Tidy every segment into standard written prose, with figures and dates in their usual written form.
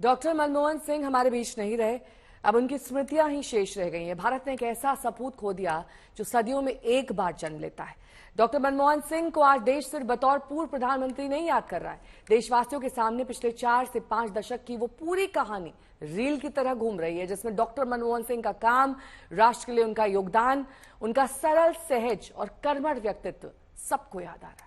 Doctor Manmohan Singh हमारे बीच नहीं रहे, अब उनकी स्मृतियां ही शेष रह गई हैं। भारत ने एक ऐसा सपूत खो दिया जो सदियों में एक बार जन्म लेता है। डॉक्टर मनमोहन सिंह को आज देश सिर्फ बतौर पूर्व प्रधानमंत्री नहीं याद कर रहा है, देशवासियों के सामने पिछले 4 से 5 दशक की वो पूरी कहानी रील की तरह घूम रही है, जिसमें डॉक्टर मनमोहन सिंह का काम, राष्ट्र के लिए उनका योगदान, उनका सरल, सहज और कर्मठ व्यक्तित्व सबको याद आ रहा है।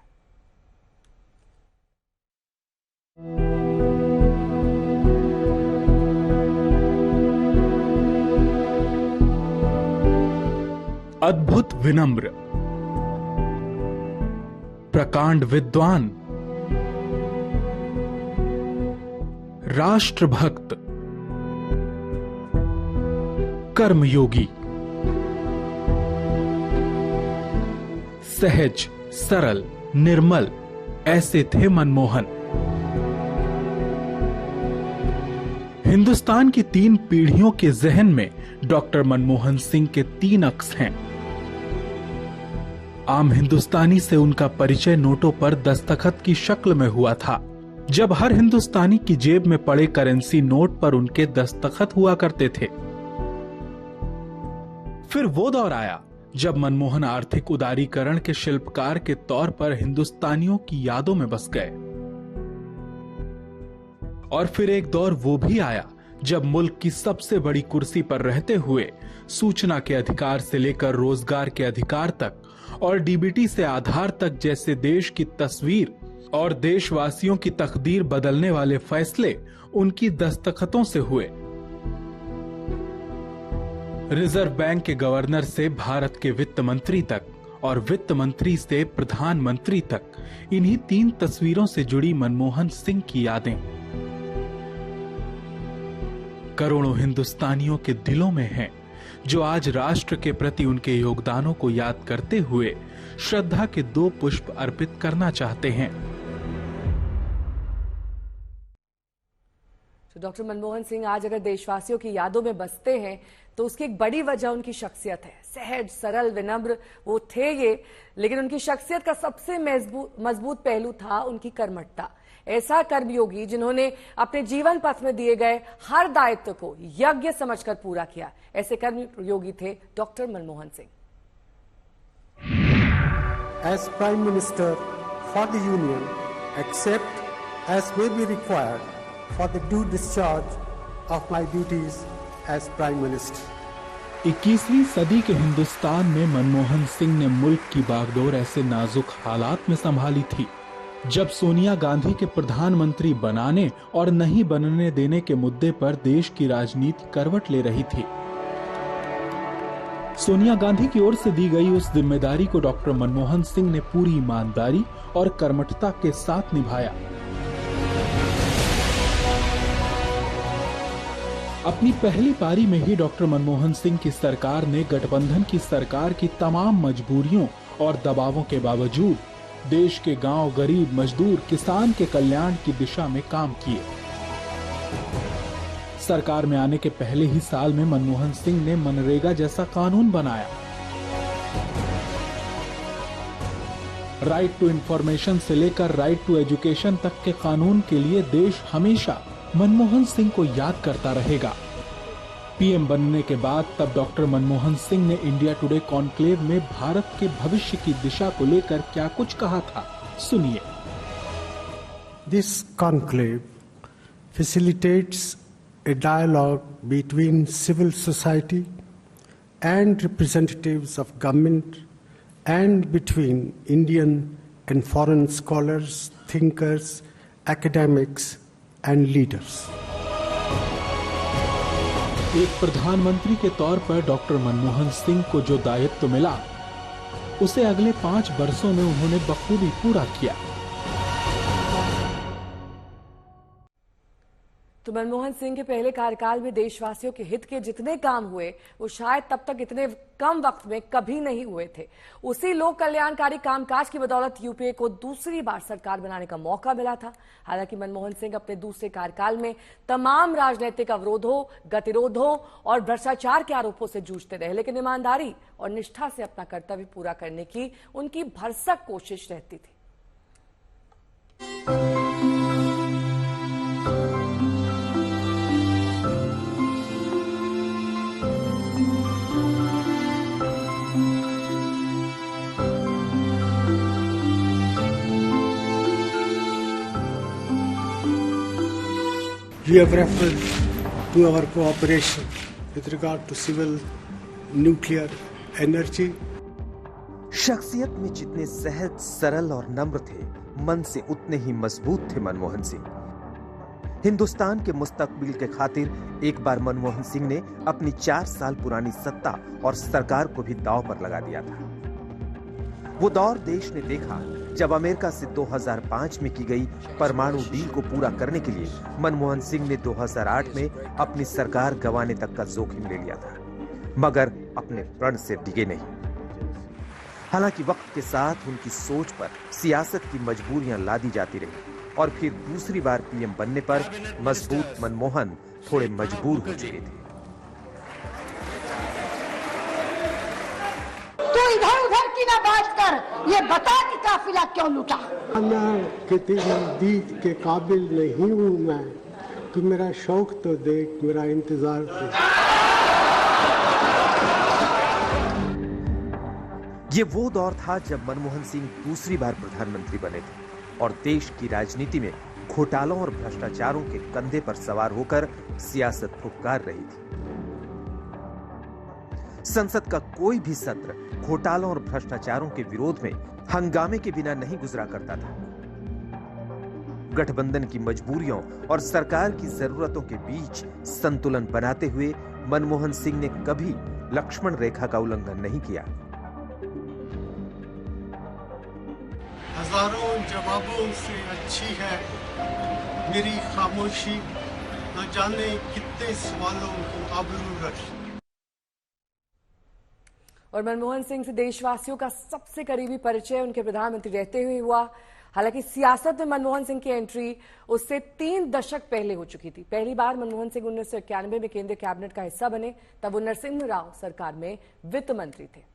अद्भुत विनम्र, प्रकांड विद्वान, राष्ट्रभक्त, कर्मयोगी, सहज, सरल, निर्मल, ऐसे थे मनमोहन। हिंदुस्तान की 3 पीढ़ियों के जहन में डॉक्टर मनमोहन सिंह के 3 अक्स हैं। आम हिंदुस्तानी से उनका परिचय नोटों पर दस्तखत की शक्ल में हुआ था, जब हर हिंदुस्तानी की जेब में पड़े करेंसी नोट पर उनके दस्तखत हुआ करते थे। फिर वो दौर आया जब मनमोहन आर्थिक उदारीकरण के शिल्पकार के तौर पर हिंदुस्तानियों की यादों में बस गए। और फिर एक दौर वो भी आया जब मुल्क की सबसे बड़ी कुर्सी पर रहते हुए सूचना के अधिकार से लेकर रोजगार के अधिकार तक और डीबीटी से आधार तक जैसे देश की तस्वीर और देशवासियों की तकदीर बदलने वाले फैसले उनकी दस्तखतों से हुए। रिजर्व बैंक के गवर्नर से भारत के वित्त मंत्री तक और वित्त मंत्री से प्रधानमंत्री तक इन्हीं 3 तस्वीरों से जुड़ी मनमोहन सिंह की यादें करोड़ों हिंदुस्तानियों के दिलों में हैं, जो आज राष्ट्र के प्रति उनके योगदानों को याद करते हुए श्रद्धा के 2 पुष्प अर्पित करना चाहते हैं। तो डॉक्टर मनमोहन सिंह आज अगर देशवासियों की यादों में बसते हैं तो उसकी एक बड़ी वजह उनकी शख्सियत है। सहज, सरल, विनम्र वो थे ये, लेकिन उनकी शख्सियत का सबसे मजबूत पहलू था उनकी कर्मठता। ऐसा कर्मयोगी जिन्होंने अपने जीवन पथ में दिए गए हर दायित्व को यज्ञ समझकर पूरा किया। ऐसे कर्मयोगी थे doctor Manmohan Singh. As Prime Minister for the Union, except as may be required for the due discharge of my duties as Prime Minister. 21वीं सदी के हिंदुस्तान में मनमोहन सिंह ने मुल्क की बागडोर ऐसे नाजुक हालात में संभाली थी जब सोनिया गांधी के प्रधानमंत्री बनाने और नहीं बनने देने के मुद्दे पर देश की राजनीति करवट ले रही थी। सोनिया गांधी की ओर से दी गई उस जिम्मेदारी को डॉक्टर मनमोहन सिंह ने पूरी ईमानदारी और कर्मठता के साथ निभाया। अपनी पहली पारी में ही डॉक्टर मनमोहन सिंह की सरकार ने गठबंधन की सरकार की तमाम मजबूरियों और दबावों के बावजूद देश के गांव, गरीब, मजदूर, किसान के कल्याण की दिशा में काम किए। सरकार में आने के पहले ही साल में मनमोहन सिंह ने मनरेगा जैसा कानून बनाया। राइट टू इंफॉर्मेशन से लेकर राइट टू एजुकेशन तक के कानून के लिए देश हमेशा मनमोहन सिंह को याद करता रहेगा। पीएम बनने के बाद तब डॉक्टर मनमोहन सिंह ने इंडिया टुडे कॉन्क्लेव में भारत के भविष्य की दिशा को लेकर क्या कुछ कहा था, सुनिए। This conclave facilitates a dialogue between civil society and representatives of government and between Indian and foreign scholars, thinkers, academics and leaders. एक प्रधानमंत्री के तौर पर डॉक्टर मनमोहन सिंह को जो दायित्व मिला उसे अगले 5 वर्षों में उन्होंने बखूबी पूरा किया। तो मनमोहन सिंह के पहले कार्यकाल में देशवासियों के हित के जितने काम हुए वो शायद तब तक इतने कम वक्त में कभी नहीं हुए थे। उसी लोक कल्याणकारी कामकाज की बदौलत यूपीए को दूसरी बार सरकार बनाने का मौका मिला था। हालांकि मनमोहन सिंह अपने दूसरे कार्यकाल में तमाम राजनीतिक अवरोधों, गतिरोधों और भ्रष्टाचार के आरोपों से जूझते रहे, लेकिन ईमानदारी और निष्ठा से अपना कर्तव्य पूरा करने की उनकी भरसक कोशिश रहती थी। You have referred to our cooperation with regard to civil nuclear energy. शख्सियत में जितने सहज, सरल और नम्र थे, मन से उतने ही मजबूत थे मनमोहन सिंह। हिंदुस्तान के मुस्तकबिल के खातिर एक बार मनमोहन सिंह ने अपनी 4 साल पुरानी सत्ता और सरकार को भी दांव पर लगा दिया था। वो दौर देश ने देखा जब अमेरिका से 2005 में की गई परमाणु डील को पूरा करने के लिए मनमोहन सिंह ने 2008 में अपनी सरकार गंवाने तक का जोखिम ले लिया था, मगर अपने प्रण से डिगे नहीं। हालांकि वक्त के साथ उनकी सोच पर सियासत की मजबूरियां लादी जाती रही और फिर दूसरी बार पीएम बनने पर मजबूत मनमोहन थोड़े मजबूर हो चुके थे। तू इधर उधर की ना बात कर, ये बता कि काफिला क्यों लूटा। मैं कितनी दीद के काबिल नहीं हूँ मैं, तू मेरा शौक तो देख, मेरा इंतजार देख। ये वो दौर था जब मनमोहन सिंह दूसरी बार प्रधानमंत्री बने थे और देश की राजनीति में घोटालों और भ्रष्टाचारों के कंधे पर सवार होकर सियासत फुफकार रही थी। संसद का कोई भी सत्र घोटालों और भ्रष्टाचारों के विरोध में हंगामे के बिना नहीं गुजरा करता था। गठबंधन की मजबूरियों और सरकार की जरूरतों के बीच संतुलन बनाते हुए मनमोहन सिंह ने कभी लक्ष्मण रेखा का उल्लंघन नहीं किया। हजारों जवाबों से अच्छी है मेरी खामोशी, न जाने कितने सवालों को आबरू रखी। और मनमोहन सिंह से देशवासियों का सबसे करीबी परिचय उनके प्रधानमंत्री रहते हुए हुआ। हालांकि सियासत में मनमोहन सिंह की एंट्री उससे 3 दशक पहले हो चुकी थी। पहली बार मनमोहन सिंह 1991 में केंद्रीय कैबिनेट का हिस्सा बने, तब वो नरसिम्हा राव सरकार में वित्त मंत्री थे।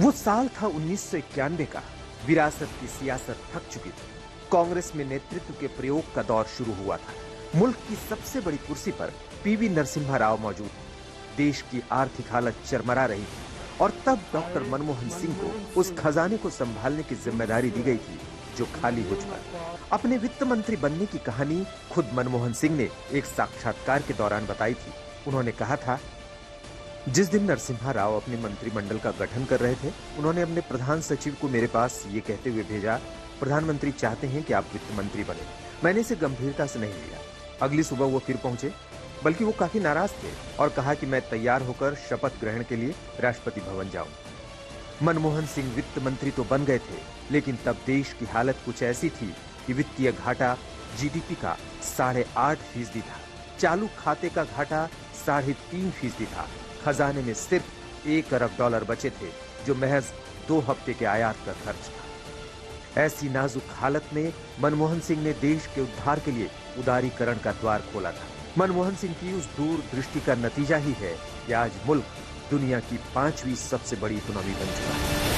वो साल था 1991 का। विरासत की सियासत थक चुकी थी। कांग्रेस में नेतृत्व के प्रयोग का दौर शुरू हुआ था। मुल्क की सबसे बड़ी कुर्सी पर पीवी नरसिम्हा राव मौजूद थे। देश की आर्थिक हालत चरमरा रही थी और तब डॉक्टर मनमोहन सिंह को उस खजाने को संभालने की जिम्मेदारी दी गई थी जो खाली हो चुका। अपने वित्त मंत्री बनने की कहानी खुद मनमोहन सिंह ने एक साक्षात्कार के दौरान बताई थी। उन्होंने कहा था, जिस दिन नरसिम्हा राव अपने मंत्रिमंडल का गठन कर रहे थे, उन्होंने अपने प्रधान सचिव को मेरे पास ये कहते हुए भेजा, प्रधानमंत्री चाहते हैं कि आप वित्त मंत्री बने। मैंने इसे गंभीरता से नहीं लिया। अगली सुबह वो फिर पहुंचे, बल्कि वो काफी नाराज थे और कहा कि मैं तैयार होकर शपथ ग्रहण के लिए राष्ट्रपति भवन जाऊं। मनमोहन सिंह वित्त मंत्री तो बन गए थे, लेकिन तब देश की हालत कुछ ऐसी थी कि वित्तीय घाटा जीडीपी का 8.5% था। चालू खाते का घाटा 3.5% था। खजाने में सिर्फ $1 अरब बचे थे, जो महज 2 हफ्ते के आयात का खर्च था। ऐसी नाजुक हालत में मनमोहन सिंह ने देश के उद्धार के लिए उदारीकरण का द्वार खोला था। मनमोहन सिंह की उस दूरदृष्टि का नतीजा ही है कि आज मुल्क दुनिया की 5वीं सबसे बड़ी इकोनॉमी बन चुका है।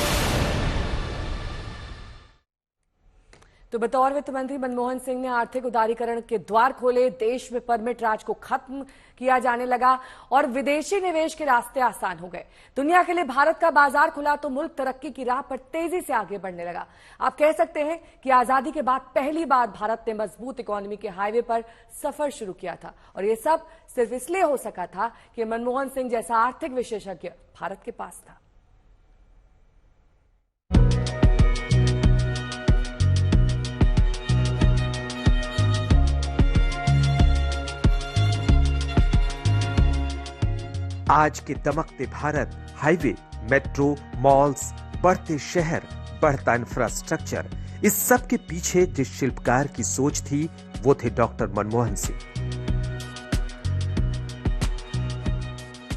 तो बतौर वित्त मंत्री मनमोहन सिंह ने आर्थिक उदारीकरण के द्वार खोले, देश में परमिट राज को खत्म किया जाने लगा और विदेशी निवेश के रास्ते आसान हो गए। दुनिया के लिए भारत का बाजार खुला तो मुल्क तरक्की की राह पर तेजी से आगे बढ़ने लगा। आप कह सकते हैं कि आजादी के बाद पहली बार भारत ने मजबूत इकोनॉमी के हाईवे पर सफर शुरू किया था और यह सब सिर्फ इसलिए हो सका था कि मनमोहन सिंह जैसा आर्थिक विशेषज्ञ भारत के पास था। आज के दमकते भारत, हाईवे, मेट्रो, मॉल्स, बढ़ते शहर, बढ़ता इंफ्रास्ट्रक्चर, इस सब के पीछे जिस शिल्पकार की सोच थी वो थे डॉक्टर मनमोहन सिंह।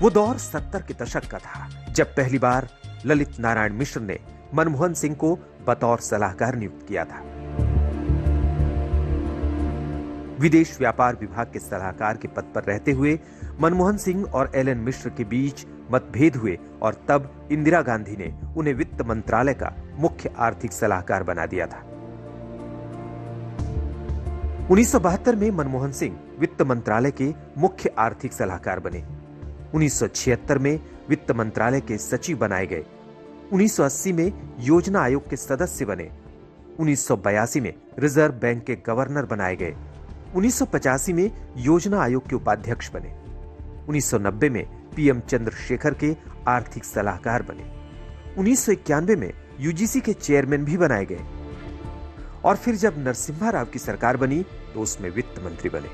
वो दौर 70 के दशक का था जब पहली बार ललित नारायण मिश्र ने मनमोहन सिंह को बतौर सलाहकार नियुक्त किया था। विदेश व्यापार विभाग के सलाहकार के पद पर रहते हुए मनमोहन सिंह और एलन मिश्र के बीच मतभेद हुए और तब इंदिरा गांधी ने उन्हें वित्त मंत्रालय का मुख्य आर्थिक सलाहकार बना दिया था। 1972 में मनमोहन सिंह वित्त मंत्रालय के मुख्य आर्थिक सलाहकार बने। 1976 में वित्त मंत्रालय के सचिव बनाए गए। 1980 में योजना आयोग के सदस्य बने। 1982 में रिजर्व बैंक के गवर्नर बनाए गए। 1985 में योजना आयोग के उपाध्यक्ष बने। 1990 में पीएम चंद्रशेखर के आर्थिक सलाहकार बने। 1991 में यूजीसी के चेयरमैन भी बनाए गए और फिर जब नरसिम्हा राव की सरकार बनी तो उसमें वित्त मंत्री बने।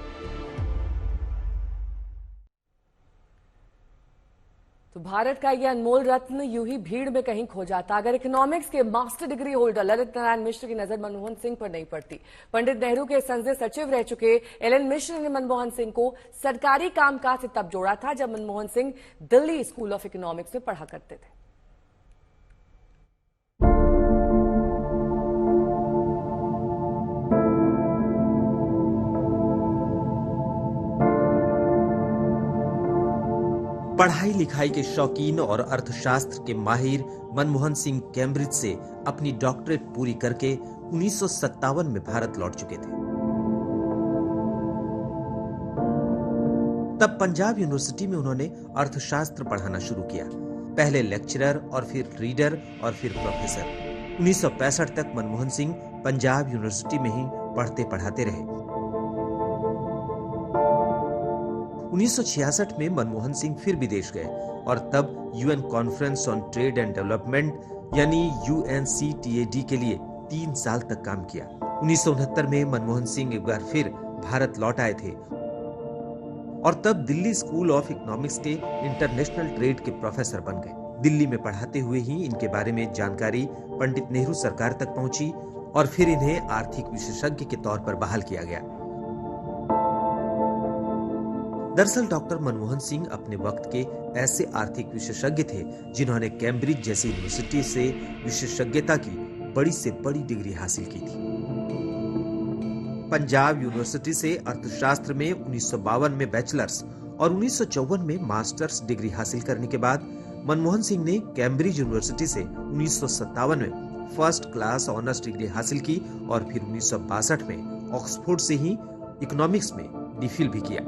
तो भारत का यह अनमोल रत्न यूं ही भीड़ में कहीं खो जाता अगर इकोनॉमिक्स के master degree holder Lalit Narayan Mishra की नजर मनमोहन सिंह पर नहीं पड़ती। पंडित नेहरू के संसदीय सचिव रह चुके एलएन मिश्र ने मनमोहन सिंह को सरकारी कामकाज से तब जोड़ा था जब Manmohan Singh Delhi school of economics में पढ़ा करते थे। पढ़ाई लिखाई के शौकीन और अर्थशास्त्र के माहिर मनमोहन सिंह कैम्ब्रिज से अपनी डॉक्टरेट पूरी करके 1957 में भारत लौट चुके थे। तब पंजाब यूनिवर्सिटी में उन्होंने अर्थशास्त्र पढ़ाना शुरू किया। पहले लेक्चरर और फिर रीडर और फिर प्रोफेसर। 1965 तक मनमोहन सिंह पंजाब यूनिवर्सिटी में ही पढ़ते पढ़ाते रहे। 1966 में मनमोहन सिंह फिर विदेश गए और तब UN conference on trade and development यानी UNCTAD के लिए 3 साल तक काम किया। 1969 में मनमोहन सिंह एक बार फिर भारत लौट आए थे और तब दिल्ली स्कूल ऑफ इकोनॉमिक्स के इंटरनेशनल ट्रेड के प्रोफेसर बन गए। दिल्ली में पढ़ाते हुए ही इनके बारे में जानकारी पंडित नेहरू सरकार तक पहुंची और फिर इन्हें आर्थिक विशेषज्ञ के तौर पर बहाल किया गया। दरअसल डॉक्टर मनमोहन सिंह अपने वक्त के ऐसे आर्थिक विशेषज्ञ थे जिन्होंने कैम्ब्रिज जैसी यूनिवर्सिटी से विशेषज्ञता की बड़ी से बड़ी डिग्री हासिल की थी। पंजाब यूनिवर्सिटी से अर्थशास्त्र में 1952 में बैचलर्स और 1954 में मास्टर्स डिग्री हासिल करने के बाद मनमोहन सिंह ने कैम्ब्रिज यूनिवर्सिटी से 1957 में फर्स्ट क्लास ऑनर्स डिग्री हासिल की और फिर 1962 में ऑक्सफोर्ड से ही इकोनॉमिक्स में DPhil भी किया।